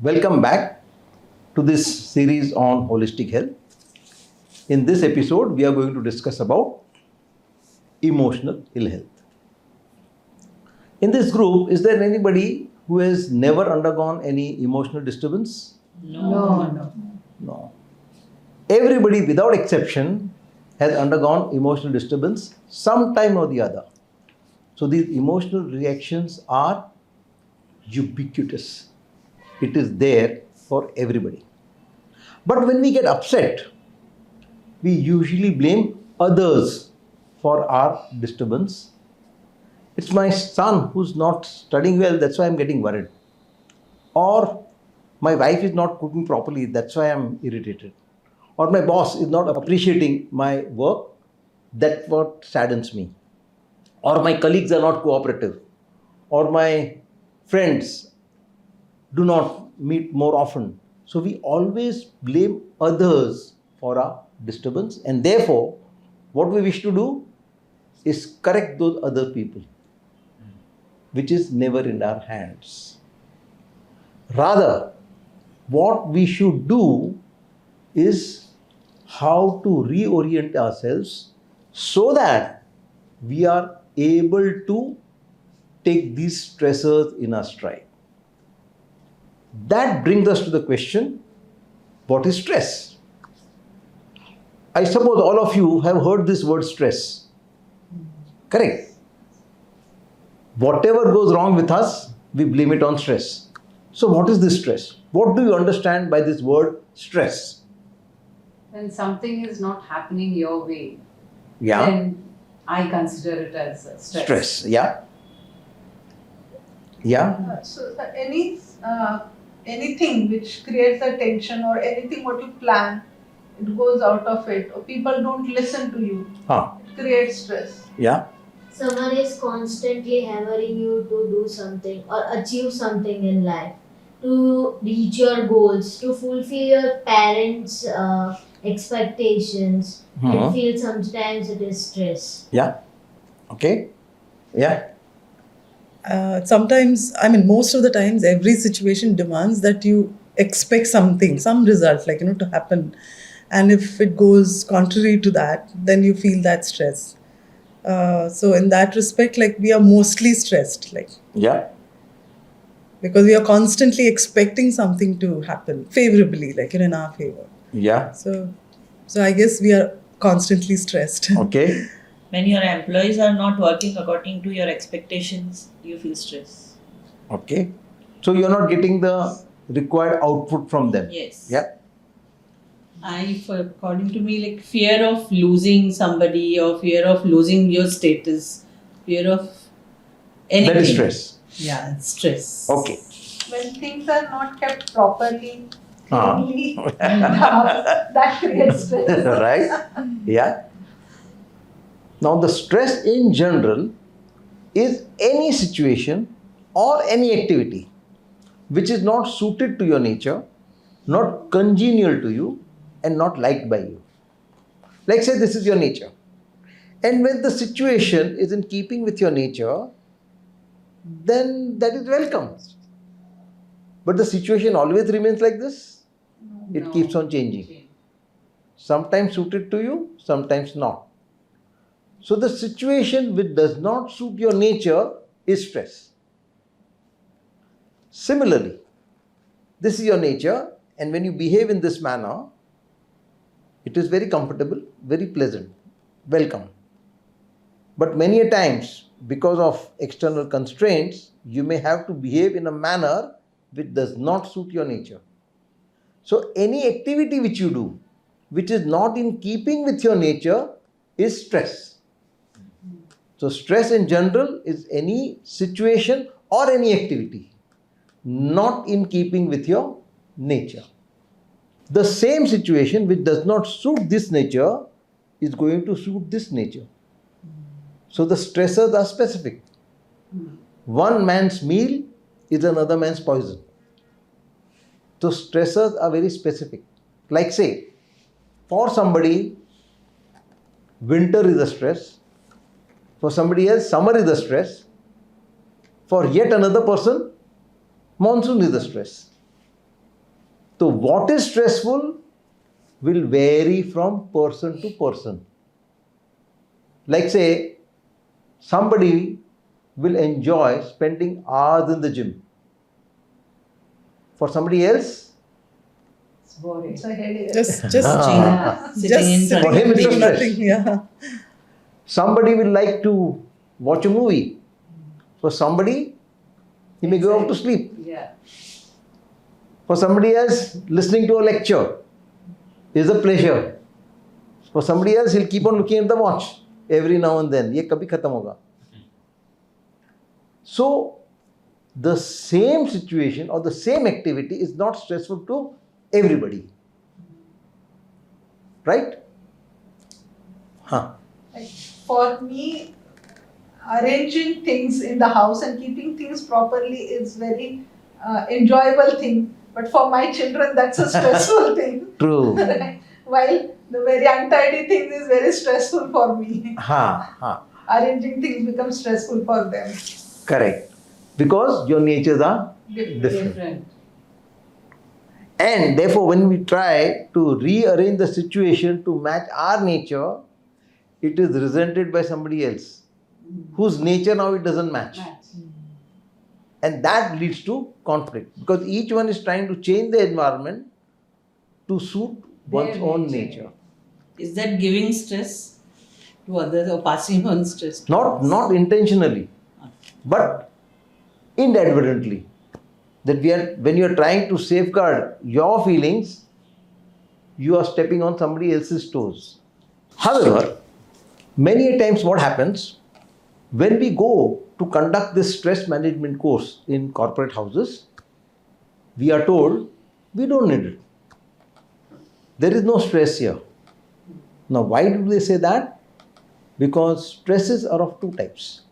Welcome back to this series on holistic health. In this episode, we are going to discuss about emotional ill health. In this group, is there anybody who has never undergone any emotional disturbance? No. Everybody without exception has undergone emotional disturbance sometime or the other. So these emotional reactions are ubiquitous. It is there for everybody. But when we get upset, we usually blame others for our disturbance. It's my son who's not studying well, that's why I'm getting worried. Or my wife is not cooking properly, that's why I'm irritated. Or my boss is not appreciating my work, that's what saddens me. Or my colleagues are not cooperative. Or my friends do not meet more often. So we always blame others for our disturbance, and therefore what we wish to do is correct those other people, which is never in our hands. Rather, what we should do is how to reorient ourselves so that we are able to take these stressors in our stride. That brings us to the question, what is stress? I suppose all of you have heard this word stress. Correct? Whatever goes wrong with us, we blame it on stress. So what is this stress? What do you understand by this word stress? When something is not happening your way, Yeah. then I consider it as a stress. Stress, yeah. Yeah. So anything which creates a tension or anything what you plan, it goes out of it, or people don't listen to you. It creates stress. Yeah. Someone is constantly hammering you to do something or achieve something in life, to reach your goals, to fulfill your parents' expectations. I feel sometimes it is stress. Yeah. Okay. Yeah. Sometimes, most of the times, every situation demands that you expect something, some result, to happen. And if it goes contrary to that, then you feel that stress. So in that respect, we are mostly stressed, Yeah. because we are constantly expecting something to happen favorably, in our favor. Yeah. So I guess we are constantly stressed. Okay. When your employees are not working according to your expectations, you feel stress. Okay. So you're not getting the required output from them. Yes. Yeah. According to me, fear of losing somebody or fear of losing your status, fear of anything. That is stress. Yeah, it's stress. Okay. When things are not kept properly, Ah. cleanly, that creates stress. Right? Yeah. Now, the stress in general is any situation or any activity which is not suited to your nature, not congenial to you, and not liked by you. Like, say, this is your nature. And when the situation is in keeping with your nature, then that is welcome. But the situation always remains like this. It keeps on changing. Sometimes suited to you, sometimes not. So the situation which does not suit your nature is stress. Similarly, this is your nature, and when you behave in this manner, it is very comfortable, very pleasant, welcome. But many a times, because of external constraints, you may have to behave in a manner which does not suit your nature. So any activity which you do, which is not in keeping with your nature, is stress. So stress in general is any situation or any activity not in keeping with your nature. The same situation which does not suit this nature is going to suit this nature. So the stressors are specific. One man's meal is another man's poison. So stressors are very specific. Like, say, for somebody, winter is a stress. For somebody else, summer is a stress. For yet another person, monsoon is a stress. So what is stressful will vary from person to person. Like say, somebody will enjoy spending hours in the gym. For somebody else, It's boring. It's a headache. Just Ah. Sitting in front For him, it's a doing stress. nothing. Yeah. somebody will like to watch a movie. For somebody, he may go off to sleep. Yeah. For somebody else, listening to a lecture is a pleasure. For somebody else, he'll keep on looking at the watch every now and then. Ye kabhi khatam hoga. So, the same situation or the same activity is not stressful to everybody. Right? Huh. Like for me, arranging things in the house and keeping things properly is very enjoyable thing. But for my children, that's a stressful thing. True. While the very untidy thing is very stressful for me. Ha. Arranging things becomes stressful for them. Correct. Because your natures are Different. different. And therefore, when we try to rearrange the situation to match our nature, it is resented by somebody else whose nature now it doesn't match. And that leads to conflict because each one is trying to change the environment to suit one's Their own nature. nature. Is that giving stress to others or passing on stress to others? Not intentionally, but inadvertently. That when you are trying to safeguard your feelings, you are stepping on somebody else's toes. However, many a times what happens when we go to conduct this stress management course in corporate houses, we are told we don't need it. There is no stress here. Now, why do they say that? Because stresses are of two types,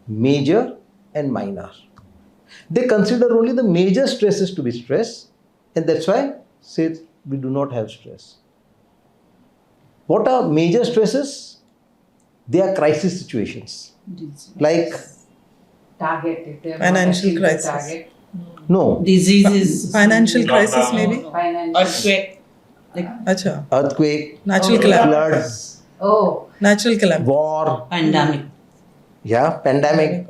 major and minor. They consider only the major stresses to be stress, and that's why say we do not have stress. What are major stresses? They are crisis situations. Like Target. If they have Financial not achieved the crisis. target. no Diseases, Financial crisis, maybe. Financial. earthquake, Acha. earthquake, Natural Oh, calamity. floods, Oh, Natural calamity. war, pandemic. pandemic,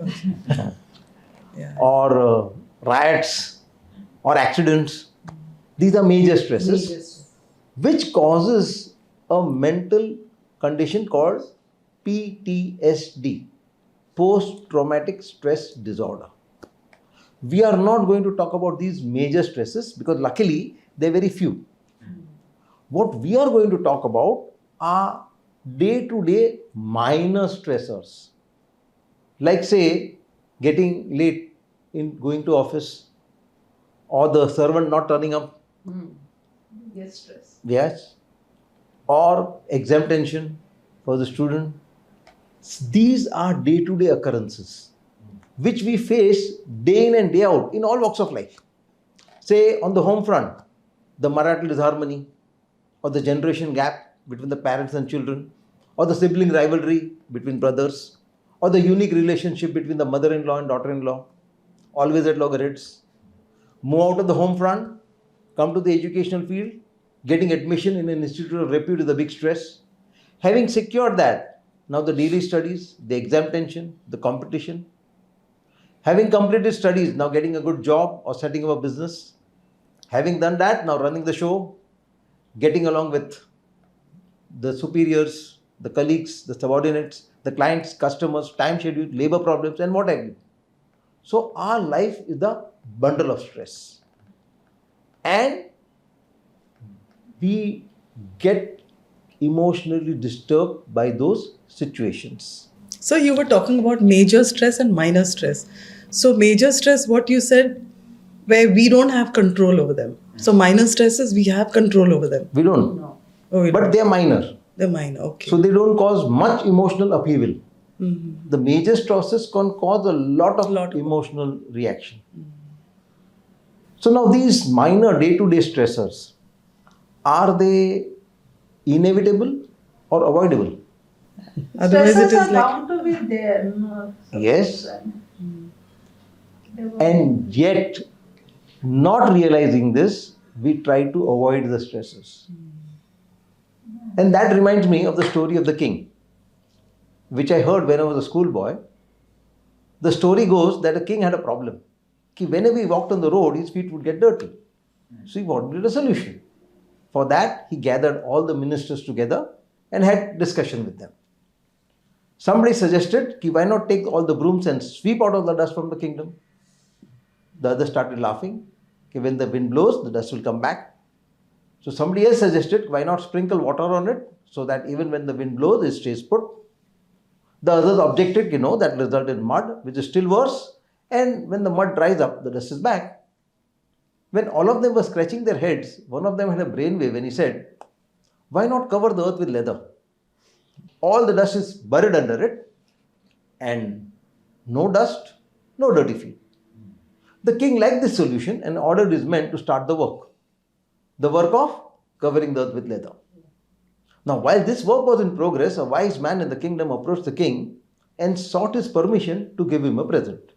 Yeah. or riots, or accidents. These are major stresses, major stress. which causes a mental condition called PTSD, post-traumatic stress disorder. We are not going to talk about these major stresses because luckily they're very few. What we are going to talk about are day-to-day minor stressors. Like say, getting late in going to office or the servant not turning up, Yes, stress. yes, or exam tension for the student. These are day-to-day occurrences which we face day in and day out in all walks of life. Say on the home front, the marital disharmony or the generation gap between the parents and children or the sibling rivalry between brothers or the unique relationship between the mother-in-law and daughter-in-law, always at loggerheads. Move out of the home front, come to the educational field, getting admission in an institute of repute is a big stress. Having secured that, now the daily studies, the exam tension, the competition. Having completed studies, now getting a good job or setting up a business. Having done that, now running the show, getting along with the superiors, the colleagues, the subordinates, the clients, customers, time schedule, labor problems, and what have you. So our life is a bundle of stress. And we get emotionally disturbed by those situations. So you were talking about major stress and minor stress. So major stress, what you said, where we don't have control over them. So minor stresses, we have control over them. We don't. No. Oh, we But don't. they are minor. They're minor, okay. So they don't cause much emotional upheaval. The major stresses can cause a lot of emotional reaction. So now these minor day-to-day stressors, are they inevitable or avoidable? Otherwise it Stresses is are like, bound to be there. No, Yes. They were- And yet, not realizing this, we try to avoid the stressors. And that reminds me of the story of the king, which I heard when I was a schoolboy. The story goes that a king had a problem. Whenever he walked on the road, his feet would get dirty. So he wanted a solution. For that, he gathered all the ministers together and had discussion with them. Somebody suggested, why not take all the brooms and sweep out all the dust from the kingdom? The others started laughing. When the wind blows, the dust will come back. So somebody else suggested, why not sprinkle water on it so that even when the wind blows, it stays put. The others objected, that resulted in mud, which is still worse. And when the mud dries up, the dust is back. When all of them were scratching their heads, one of them had a brainwave and he said, why not cover the earth with leather? All the dust is buried under it and no dust, no dirty feet. The king liked this solution and ordered his men to start the work. The work of covering the earth with leather. Now, while this work was in progress, a wise man in the kingdom approached the king and sought his permission to give him a present.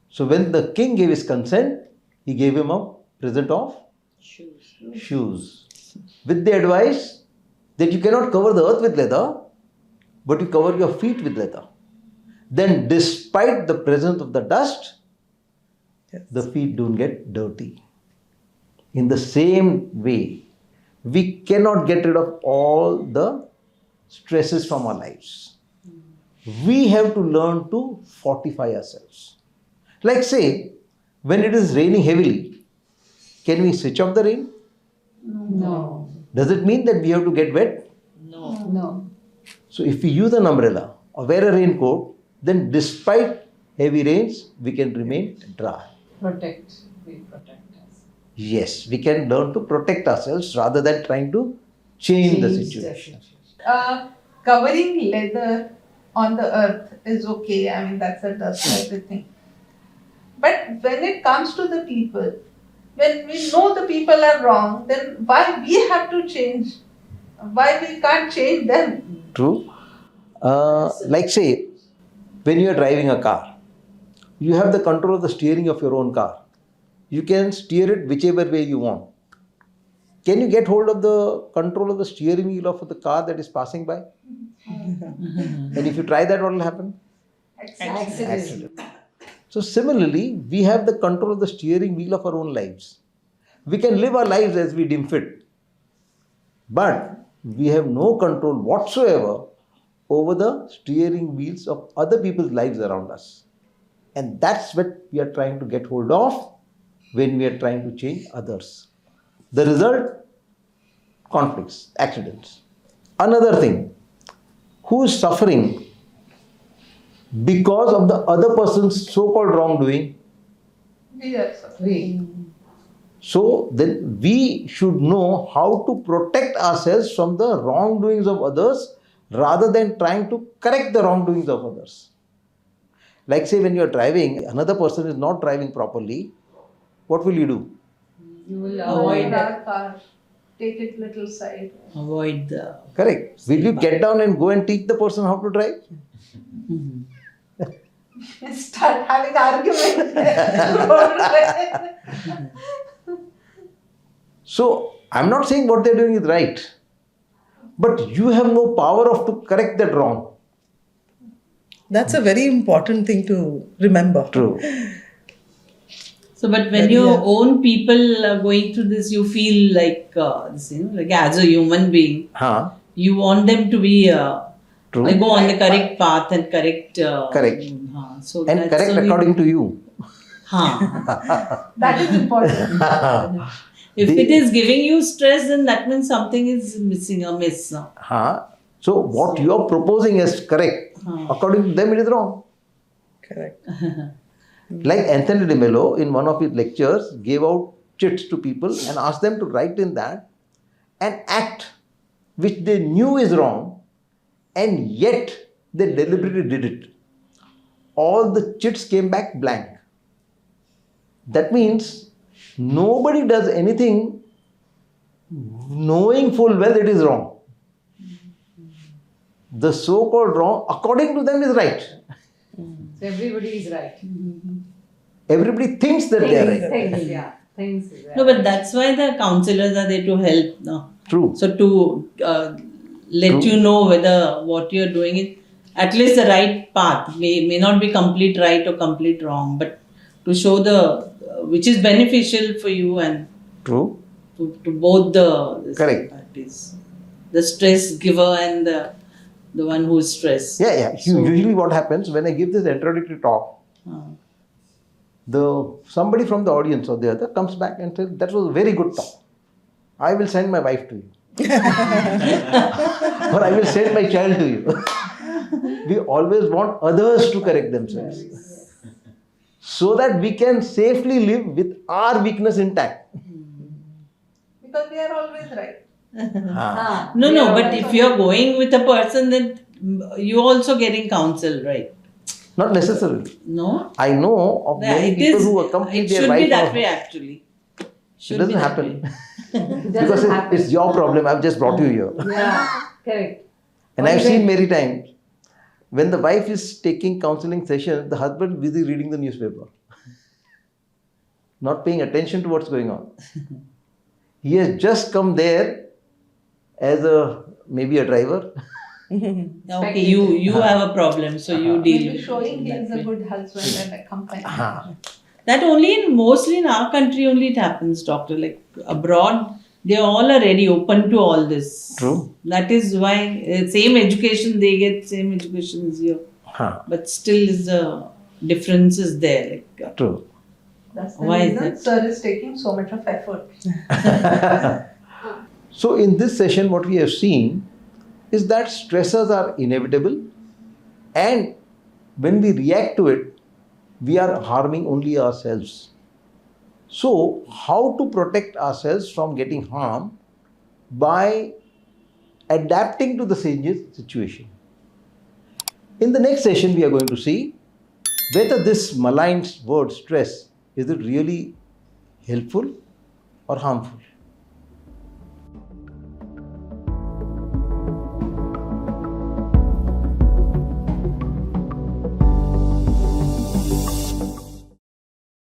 So when the king gave his consent, he gave him a present of shoes. With the advice that you cannot cover the earth with leather, but you cover your feet with leather. Then despite the presence of the dust, the feet don't get dirty. In the same way, we cannot get rid of all the stresses from our lives. We have to learn to fortify ourselves. Like say, when it is raining heavily, can we switch off the rain? No. Does it mean that we have to get wet? No. So if we use an umbrella or wear a raincoat, then despite heavy rains, we can remain dry. We protect us. Yes, we can learn to protect ourselves rather than trying to change the situation. Covering leather on the earth is okay. I mean, that's a dust everything. But when it comes to the people, when we know the people are wrong, then why we have to change? Why we can't change them? True. Like say, when you are driving a car, you have the control of the steering of your own car. You can steer it whichever way you want. Can you get hold of the control of the steering wheel of the car that is passing by? And if you try that, what will happen? Accident. So similarly, we have the control of the steering wheel of our own lives. We can live our lives as we deem fit. But we have no control whatsoever over the steering wheels of other people's lives around us. And that's what we are trying to get hold of when we are trying to change others. The result? Conflicts, accidents. Another thing, who is suffering because of the other person's so-called wrongdoing? We are suffering. So then we should know how to protect ourselves from the wrongdoings of others rather than trying to correct the wrongdoings of others. Like say when you are driving, another person is not driving properly, what will you do? You will Avoid avoid our that. car. Take it little side. Avoid the. Correct. Will you get down and go and teach the person how to drive? Start having arguments. So I'm not saying what they're doing is right, but you have no power of to correct that wrong. That's a very important thing to remember. True. So, but when your own people are going through this, you feel like, like as a human being, you want them to be True. go on the correct path and correct. Correct. So And that's correct only- according to you. That is important. If it is giving you stress, then that means something is missing or miss. So what you are proposing is correct. According to them, it is wrong. Correct. Like Anthony de Mello, in one of his lectures, gave out chits to people and asked them to write in that an act which they knew is wrong and yet they deliberately did it. All the chits came back blank. That means nobody does anything knowing full well it is wrong. The so-called wrong, according to them, is right. So everybody is right. Everybody thinks that they are right. Thanks, yeah. things. No, but that's why the counselors are there to help. No. True. So to let True. you know whether what you're doing is at least the right path. May not be complete right or complete wrong, but to show the which is beneficial for you and True. to both the Correct. parties, the stress giver and the one who is stressed. Yeah. So- Usually what happens when I give this introductory talk, somebody from the audience or the other comes back and says, that was a very good talk. I will send my wife to you. Or I will send my child to you. We always want others to correct themselves. So that we can safely live with our weakness intact. Because we are always right. No, but if you're going with a person, then you're also getting counsel, right? Not necessarily. No? I know of many people who accompany it their should wife. be that out. way actually. It Should doesn't be that happen. way. It Because doesn't happen. it's your problem. I've just brought you here. Yeah, correct. And I've seen many times when the wife is taking counseling sessions, the husband busy reading the newspaper, not paying attention to what's going on. He has just come there as maybe a driver. Okay, you have a problem, so you deal Maybe with showing it he is that a way. good husband and a companion. That mostly in our country only it happens, doctor. Like abroad, they all are already open to all this. True. That is why same education they get, same education is here. But still is the difference is there. Like, True. That's the Why is reason that? sir is taking so much of effort. So in this session, what we have seen is that stressors are inevitable, and when we react to it, we are harming only ourselves. So, how to protect ourselves from getting harmed? By adapting to the situation. In the next session, we are going to see whether this malign word stress, is it really helpful or harmful?